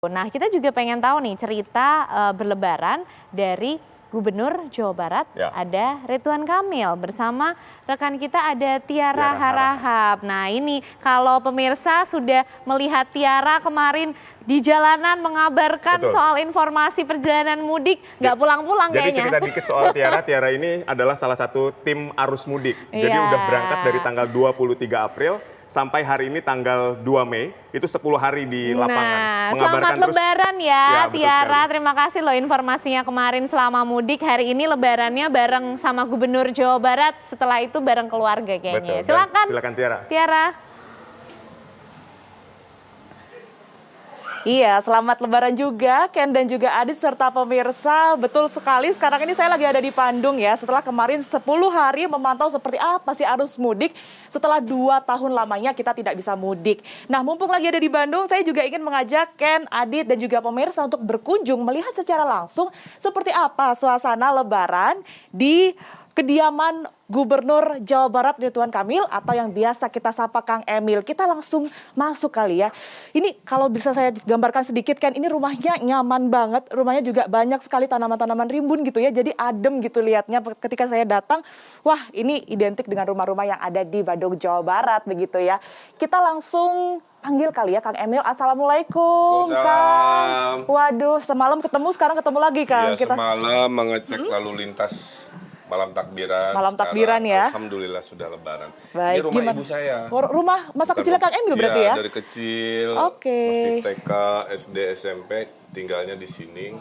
Nah, kita juga pengen tahu nih cerita berlebaran dari Gubernur Jawa Barat, ada Ridwan Kamil bersama rekan kita ada Tiara Harahap. Nah, ini kalau pemirsa sudah melihat Tiara kemarin di jalanan mengabarkan soal informasi perjalanan mudik, nggak pulang-pulang kayaknya. Jadi cerita dikit soal Tiara, Tiara ini adalah salah satu tim arus mudik. Jadi udah berangkat dari tanggal 23 April sampai hari ini tanggal 2 Mei, itu 10 hari di lapangan. Selamat Lebaran ya Tiara, terima kasih loh informasinya kemarin selama mudik. Hari ini Lebarannya bareng sama Gubernur Jawa Barat, setelah itu bareng keluarga kayaknya. Silakan Tiara. Tiara. Iya, selamat Lebaran juga Ken dan juga Adit serta pemirsa. Betul sekali, sekarang ini saya lagi ada di Bandung ya. Setelah kemarin 10 hari memantau seperti apa sih arus mudik setelah 2 tahun lamanya kita tidak bisa mudik. Nah, mumpung lagi ada di Bandung, saya juga ingin mengajak Ken, Adit dan juga pemirsa untuk berkunjung melihat secara langsung seperti apa suasana Lebaran di kediaman Gubernur Jawa Barat Ridwan Kamil atau yang biasa kita sapa Kang Emil. Kita langsung masuk kali ya. Ini kalau bisa saya gambarkan sedikit kan, ini rumahnya nyaman banget. Rumahnya juga banyak sekali tanaman-tanaman rimbun gitu ya. Jadi adem gitu lihatnya ketika saya datang. Wah, ini identik dengan rumah-rumah yang ada di Bandung, Jawa Barat begitu ya. Kita langsung panggil kali ya Kang Emil. Assalamualaikum Kang. Waduh, semalam ketemu, sekarang ketemu lagi Kang. Iya, semalam mengecek lalu lintas malam takbiran. Malam takbiran ya. Alhamdulillah sudah Lebaran. Baik, ini rumah ibu saya. Rumah masa kecil Kang Emil berarti ya? Dari kecil. Oke. Masih TK, SD, SMP tinggalnya di sini.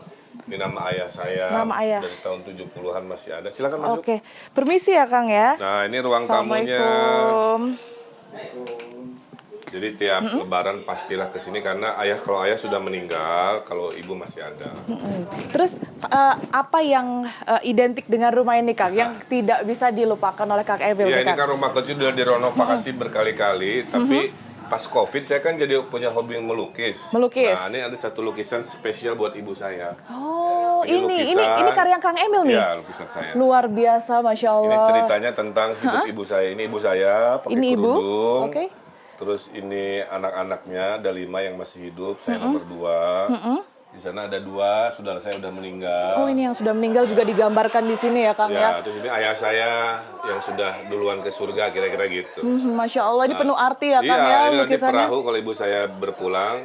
Ini nama ayah saya. Nama ayah. Dari tahun 70-an masih ada. Silakan masuk. Oke. Permisi ya Kang ya. Nah, ini ruang tamunya. Jadi tiap Lebaran pastilah ke sini karena kalau ayah sudah meninggal, kalau ibu masih ada. Terus apa yang identik dengan rumah ini Kang, yang tidak bisa dilupakan oleh Kang Emil? Ya, ini kan rumah kecil sudah direnovasi berkali-kali, tapi pas Covid saya kan jadi punya hobi melukis. Nah, ini ada satu lukisan spesial buat ibu saya. Oh, ini karya Kang Emil nih? Iya, lukisan saya. Luar biasa, Masya Allah. Ini ceritanya tentang hidup ibu saya. Ini ibu saya pakai kerudung. Terus ini anak-anaknya, ada 5 yang masih hidup, saya nomor 2. Di sana ada 2, saudara saya udah meninggal. Oh, ini yang sudah meninggal juga digambarkan di sini ya Kang ya? Terus ini ayah saya yang sudah duluan ke surga, kira-kira gitu. Masya Allah, ini penuh arti ya Kang ya, Iya, ini nanti lukisannya. perahu kalau ibu saya berpulang,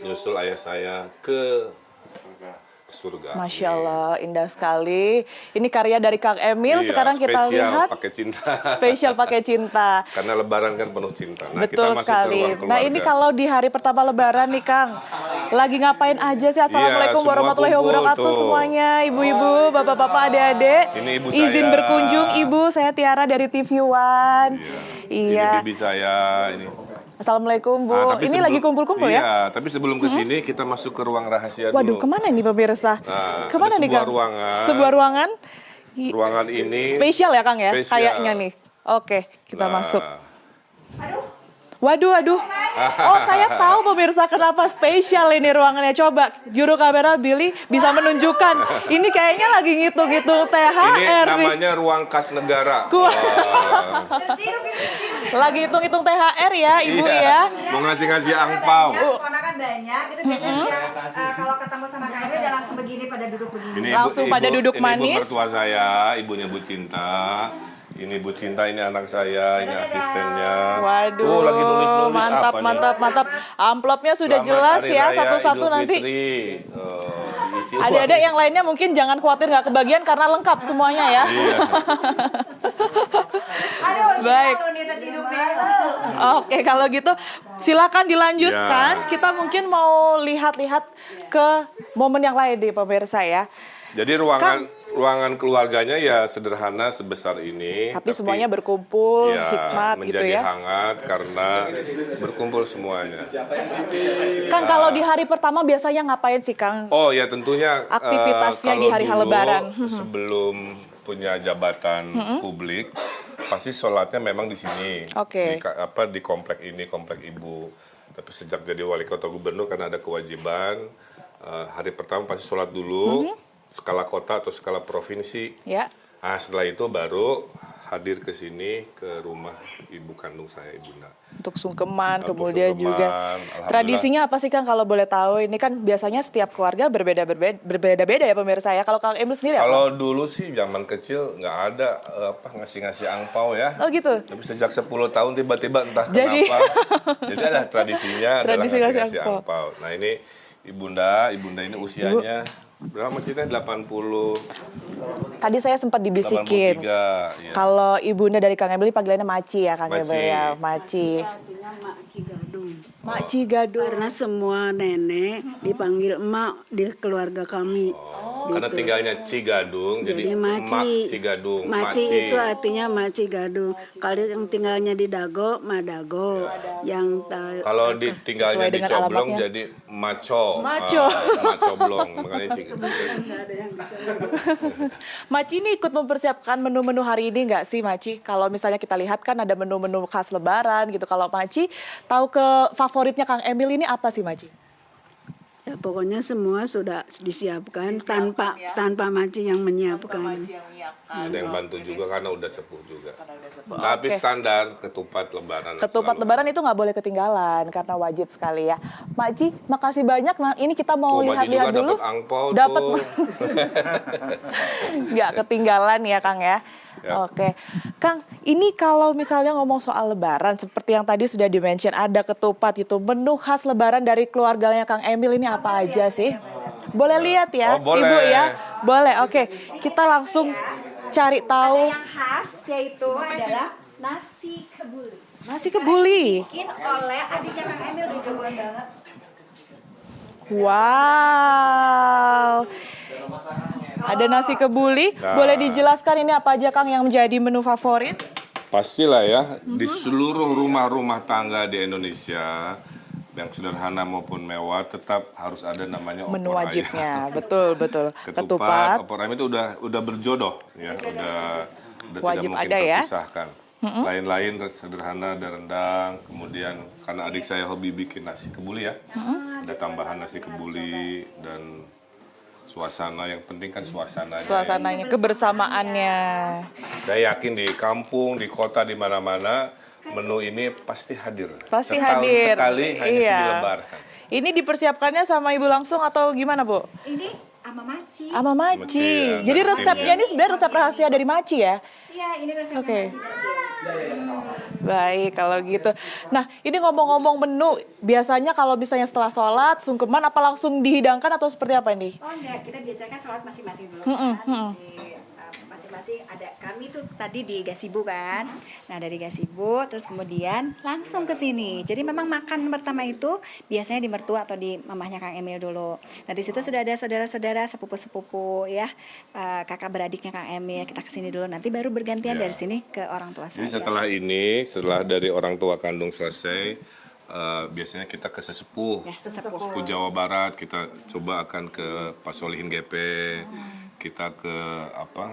nyusul ayah saya ke surga. Masya Allah, indah sekali. Ini karya dari Kang Emil, sekarang kita lihat. Pakai cinta. Spesial pakai cinta. Karena Lebaran kan penuh cinta. Nah, betul kita masuk sekali. ke ruang keluarga. Nah, ini kalau di hari pertama Lebaran nih Kang, lagi ngapain aja sih? Assalamualaikum warahmatullahi wabarakatuh semuanya, ibu-ibu, bapak-bapak, adik-adik. Ini ibu saya. Izin berkunjung, ibu. Saya Tiara dari TV One. Iya. Ini bibi saya. Ini. Assalamualaikum Bu. Ini lagi kumpul-kumpul ya? Iya, tapi sebelum ke sini kita masuk ke ruang rahasia dulu. Waduh, kemana nih pemirsa? Nah, kemana nih Kang? Sebuah ruangan. Ruangan ini spesial ya Kang ya? Kayaknya nih. Oke, kita masuk. Waduh. Oh, saya tahu pemirsa kenapa spesial ini ruangannya. Coba juru kamera Billy bisa menunjukkan. Ini kayaknya lagi ngitung-ngitung THR. Ini namanya ruang kas negara. Lagi hitung-hitung THR ya, Ibu ya. Mau ngasih angpau. Ponakan banyak, itu biasanya kalau ketemu sama Kak Emil dia langsung begini, pada duduk begini. Ini langsung pada duduk manis. Ini ibu mertua saya, ibunya Bu Cinta. Ini Bu Cinta, ini anak saya, ini asistennya. Waduh, lagi nulis-nulis mantap. Amplopnya sudah jelas ya, satu-satu nanti. Adik-adik yang lainnya mungkin jangan khawatir nggak kebagian karena lengkap semuanya ya. Baik. Oke, kalau gitu silakan dilanjutkan. Kita mungkin mau lihat-lihat ke momen yang lain di pemirsa ya. Jadi ruangan keluarganya ya sederhana sebesar ini. Tapi semuanya berkumpul, hikmat gitu ya. Menjadi hangat karena berkumpul semuanya. Kang, kalau di hari pertama biasanya ngapain sih Kang? Oh ya tentunya. Aktivitasnya di hari Lebaran. Sebelum punya jabatan publik, pasti sholatnya memang di sini. Di komplek ini, komplek ibu. Tapi sejak jadi wali kota gubernur karena ada kewajiban, hari pertama pasti sholat dulu. Skala kota atau skala provinsi. Nah, setelah itu baru hadir ke sini ke rumah ibu kandung saya, Ibunda. Untuk sungkeman, Untuk kemudian sungkeman, juga alhamdulillah. tradisinya apa sih Kang kalau boleh tahu? Ini kan biasanya setiap keluarga berbeda-beda ya pemirsa ya. Kalau Kang Emil sendiri apa? Kalau dulu sih zaman kecil nggak ada ngasih-ngasih angpau ya. Oh gitu. Tapi sejak 10 tahun tiba-tiba entah Jadi- kenapa. Jadi ada tradisinya Tradisi adalah ngasih ngasih angpau. angpau. Nah ini Ibunda ini usianya berapa kita? 80, Tadi saya sempat dibisikin. 83. Ya. Kalau ibunda dari Kang Emil panggilannya Maci ya Kang Maci. Emil ya, Maci. Artinya Mak Cigadung. Mak Cigadung. Karena semua nenek dipanggil emak di keluarga kami. Karena tinggalnya Cigadung, jadi Maci. Mak Cigadung. Maci itu artinya Mak Cigadung. Kalau yang tinggalnya di Dago, Madago. Yang Kalau tinggalnya Sesuai di dengan Coblong alamatnya. jadi Maco. Maco. Macoblong, makanya Cigadung. Maci ini ikut mempersiapkan menu-menu hari ini nggak sih Maci? Kalau misalnya kita lihat kan ada menu-menu khas Lebaran gitu. Kalau Maci tahu ke favoritnya Kang Emil ini apa sih Maci? ya, pokoknya semua sudah disiapkan tanpa Maci yang menyiapkan. Ada yang bantu juga karena udah sepuh juga. Oh, Tapi oke. standar ketupat Lebaran. Ketupat selalu. Lebaran itu nggak boleh ketinggalan karena wajib sekali ya. Makci, makasih banyak. Nah, ini kita mau Tuh, Maci lihat-lihat juga dulu. dapat angpau Dapat tuh. nggak ketinggalan ya Kang ya. Ya. Oke, Kang, ini kalau misalnya ngomong soal Lebaran, seperti yang tadi sudah di-mention, ada ketupat itu, menu khas Lebaran dari keluarganya Kang Emil ini apa aja sih? Boleh lihat ya, Oh, boleh. Ibu ya? Boleh, oke. Kita langsung cari tahu. Yang khas yaitu adalah nasi kebuli. Nasi kebuli. Bikin oleh adiknya Kang Emil, udah jagoan banget. Wow. Ada nasi kebuli. Nah. Boleh dijelaskan ini apa aja Kang yang menjadi menu favorit? Pastilah ya, di seluruh rumah-rumah tangga di Indonesia, yang sederhana maupun mewah, tetap harus ada namanya Menu opor ayam. wajibnya. Betul, betul. Ketupat, opor ayam itu udah berjodoh ya, udah Wajib tidak mungkin ada ya. terpisahkan. Lain-lain sederhana ada rendang, kemudian karena adik saya hobi bikin nasi kebuli ya, ada tambahan nasi kebuli dan suasana, yang penting kan suasananya. Suasananya, kebersamaannya. Saya yakin di kampung, di kota, di mana-mana menu ini pasti hadir. Pasti Setahun hadir. sekali hanya Iya. di Lebaran. Ini dipersiapkannya sama Ibu langsung atau gimana, Bu? Ini sama Maci. Sama Maci. Maci, ya. Jadi Dari resepnya tim, ya. ini sebenarnya resep rahasia dari Maci ya? Iya, ini resepnya Oke. Maci tadi. Baik, kalau gitu. Nah, ini ngomong-ngomong menu, biasanya kalau misalnya setelah sholat, sungkeman apa langsung dihidangkan atau seperti apa ini? Oh enggak, kita biasanya kan sholat masing-masing dulu Mm-mm, kan. Masing-masing ada, kami tuh tadi di Gasibu kan. Nah dari Gasibu terus kemudian langsung ke sini. Jadi memang makan pertama itu biasanya di mertua atau di mamahnya Kang Emil dulu. Nah di situ sudah ada saudara-saudara, sepupu-sepupu ya, kakak beradiknya Kang Emil. Kita ke sini dulu, nanti baru bergantian Ya. dari sini ke orang tua Jadi saya. setelah dari orang tua kandung selesai, biasanya kita ke sesepuh. Ya, sesepuh. Sesepuh Jawa Barat, kita coba akan ke Pak Solihin GP, kita ke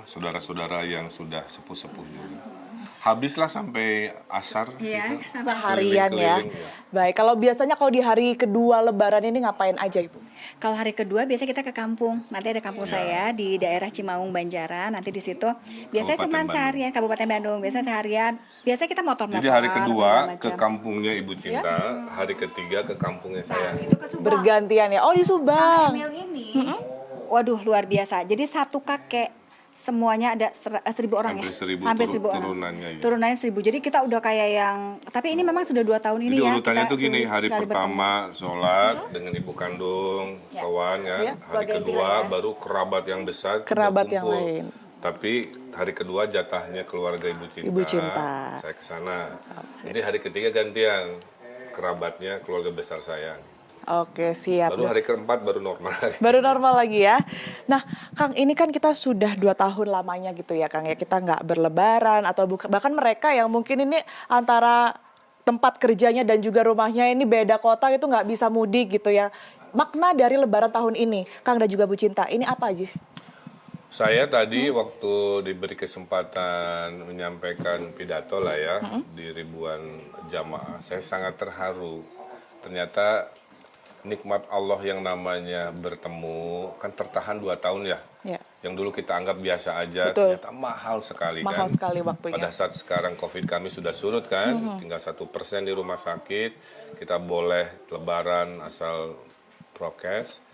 saudara-saudara yang sudah sepuh-sepuh juga. Habislah sampai asar. Iya, gitu. Seharian ya. Keliling-keliling, Baik, kalau biasanya kalau di hari kedua Lebaran ini ngapain aja, Ibu? Kalau hari kedua biasanya kita ke kampung. Nanti ada kampung saya di daerah Cimaung Banjaran. Nanti di situ biasanya Kabupaten cuma Bandung. seharian Kabupaten Bandung. Biasanya seharian. Biasanya kita motor-motoran. Jadi hari kedua segala ke macam. kampungnya Ibu Cinta, hari ketiga ke kampungnya saya. Itu ke Subang. Bergantian ya. Oh, di Subang. Emil ini, waduh luar biasa. Jadi satu kakek semuanya ada 1.000 orang Hampir ya. 1.000 Sampai 1.000 orang. turunannya, ya. Turunannya 1.000. Jadi kita udah kayak yang, tapi ini memang sudah 2 tahun ini Jadi ya. urutannya kita tuh gini, sulit hari sekali pertama sholat dengan ibu kandung, sowan kan. Ya. Hari Keluarga inti kedua lah ya. baru kerabat yang besar Kerabat yang kumpul. lain. Tapi hari kedua jatahnya keluarga Ibu Cinta. Ibu Cinta. Saya ke sana. Jadi hari ketiga gantian kerabatnya keluarga besar saya. Oke, siap. Baru hari keempat baru normal lagi. Baru normal lagi ya. Nah, Kang, ini kan kita sudah 2 tahun lamanya gitu ya, Kang ya. Kita nggak berlebaran atau bahkan mereka yang mungkin ini antara tempat kerjanya dan juga rumahnya ini beda kota itu nggak bisa mudik gitu ya. Makna dari Lebaran tahun ini, Kang dan juga Bu Cinta, ini apa aja sih? Saya tadi waktu diberi kesempatan menyampaikan pidato lah ya di ribuan jamaah, saya sangat terharu. Ternyata nikmat Allah yang namanya bertemu kan tertahan 2 tahun ya. Yang dulu kita anggap biasa aja, ternyata mahal sekali kan. Mahal sekali waktunya. Pada saat sekarang COVID kami sudah surut kan, tinggal 1% di rumah sakit, kita boleh lebaran asal prokes,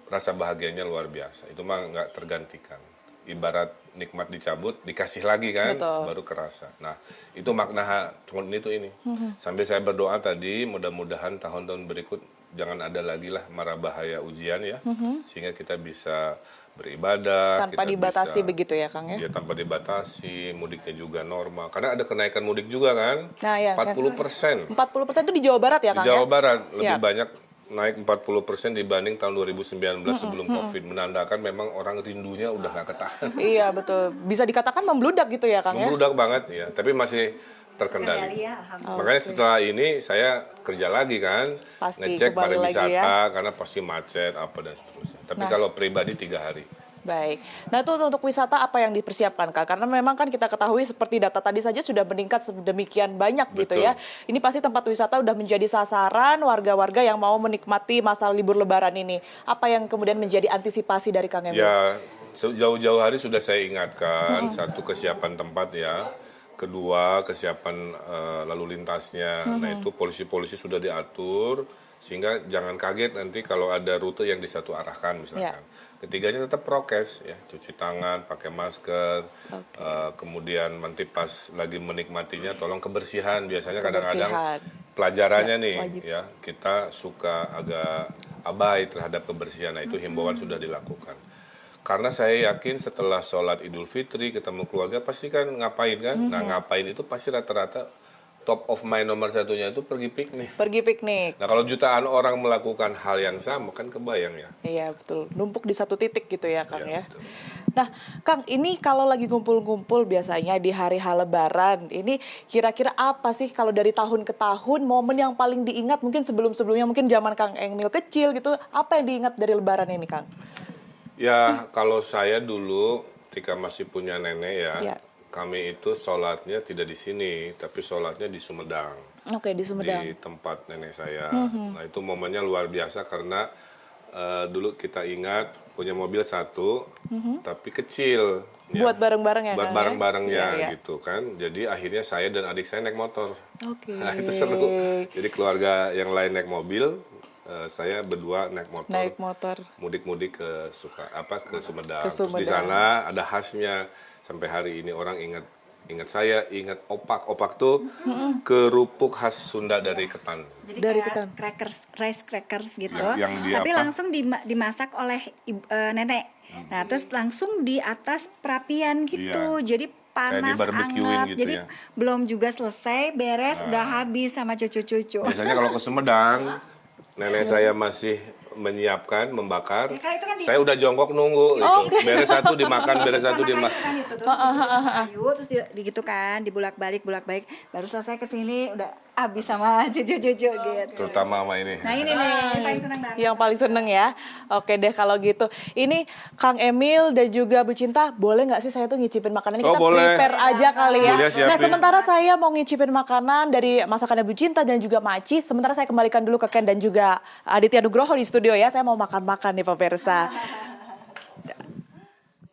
rasa bahagianya luar biasa. Itu mah nggak tergantikan. Ibarat nikmat dicabut, dikasih lagi kan, baru kerasa. Nah, itu makna tahun ini. Sambil saya berdoa tadi, mudah-mudahan tahun-tahun berikut jangan ada lagi lah mara bahaya ujian ya, sehingga kita bisa beribadah. Tanpa kita dibatasi bisa, begitu ya Kang ya? Ya tanpa dibatasi, mudiknya juga normal. Karena ada kenaikan mudik juga kan, nah, ya, 40%. 40% itu di Jawa Barat ya Kang di Jawa ya? Barat, lebih banyak naik 40% dibanding tahun 2019 sebelum COVID. Menandakan memang orang rindunya udah nggak ketahan. Iya betul, bisa dikatakan membludak gitu ya Kang ya? Membludak banget ya, tapi masih terkendali. Makanya setelah ini saya kerja lagi kan, ngecek pariwisata karena pasti macet apa dan seterusnya. Tapi kalau pribadi 3 hari. Baik. Nah itu untuk wisata apa yang dipersiapkan Kak? Karena memang kan kita ketahui seperti data tadi saja sudah meningkat sedemikian banyak gitu ya. Ini pasti tempat wisata udah menjadi sasaran warga-warga yang mau menikmati masa libur lebaran ini. Apa yang kemudian menjadi antisipasi dari Kang Emil? Ya jauh-jauh hari sudah saya ingatkan, satu kesiapan tempat ya. Kedua, kesiapan lalu lintasnya. Nah, itu polisi-polisi sudah diatur sehingga jangan kaget nanti kalau ada rute yang disatu arahkan misalkan. Ketiganya tetap prokes ya, cuci tangan, pakai masker. Kemudian nanti pas lagi menikmatinya tolong kebersihan. Biasanya kadang-kadang pelajarannya nih ya, kita suka agak abai terhadap kebersihan. Nah, itu himbauan sudah dilakukan. Karena saya yakin setelah sholat Idul Fitri ketemu keluarga pasti kan ngapain kan? Nah ngapain itu pasti rata-rata top of mind nomor satunya itu pergi piknik. Pergi piknik. Nah kalau jutaan orang melakukan hal yang sama kan kebayang ya? Iya betul, numpuk di satu titik gitu ya Kang ya. Betul. Nah Kang, ini kalau lagi kumpul-kumpul biasanya di hari Lebaran, ini kira-kira apa sih kalau dari tahun ke tahun momen yang paling diingat mungkin sebelum-sebelumnya mungkin zaman Kang Emil kecil gitu, apa yang diingat dari Lebaran ini Kang? Ya, kalau saya dulu ketika masih punya nenek ya, kami itu sholatnya tidak di sini, tapi sholatnya di Sumedang. Oke, di Sumedang. Di tempat nenek saya. Nah, itu momennya luar biasa karena dulu kita ingat punya mobil satu, tapi kecil. Buat bareng-bareng ya, buat Kang, bareng-barengnya gitu kan. Jadi akhirnya saya dan adik saya naik motor. Nah, itu seru. Jadi keluarga yang lain naik mobil, saya berdua naik motor, mudik-mudik ke Sumedang. Terus di sana ada khasnya sampai hari ini orang ingat saya ingat opak tuh kerupuk khas Sunda dari ketan. Jadi dari ketan, rice crackers gitu. Tapi langsung dimasak oleh nenek. Nah terus langsung di atas perapian gitu. Jadi panas hangat, gitu jadi belum juga selesai beres udah habis sama cucu-cucu. Biasanya kalau ke Sumedang nenek saya masih menyiapkan, membakar. Ya, kan saya udah jongkok nunggu gitu. Beres satu dimakan, beres satu dimakan. Kayu terus gitu kan, dibulak-balik, baru selesai ke sini udah habis sama cucu-cucu gitu. Terutama sama ini. Nah ini nih, yang paling seneng banget. Yang paling seneng ya. Oke deh kalau gitu. Ini Kang Emil dan juga Bu Cinta, boleh nggak sih saya tuh ngicipin makanan? Kita prepare aja kali ya. Nah sementara saya mau ngicipin makanan dari masakannya Bu Cinta dan juga Maci, sementara saya kembalikan dulu ke Ken dan juga Aditya Nugroho di studio ya. Saya mau makan-makan nih pemirsa.